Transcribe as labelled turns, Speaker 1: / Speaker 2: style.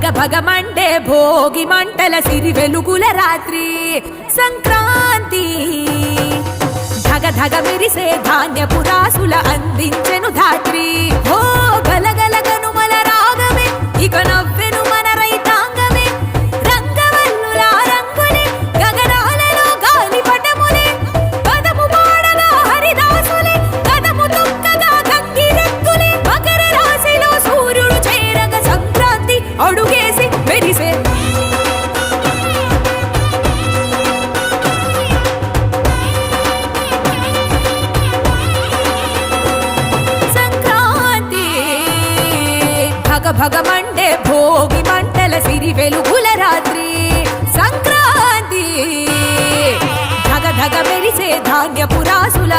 Speaker 1: భగ భగ మండే భోగి మంటల సిరి వెలుగుల రాత్రి సంక్రాంతి ధగ ధగ మెరిసే ధాన్యపు రాసుల అందించెను ధాత్రి ఓ గలగల గనుమల రాగమే ఇక నవ్వెను మన రైతాంగమే రంగవల్లుల రంగులే గగనాలలో గాలిపటములే పదము పాడగా హరిదాసులే కదము తొక్కగా గంగిరెద్దులే మకర రాశిలో సూర్యుడు చేరగ సంక్రాంతి అడుగేసి మెరిసే భగ మండే భోగి మంటల సిరి వెలుగుల రాత్రి సంక్రాంతి ధగ ధగ మెరిసే ధాన్యపు రాసుల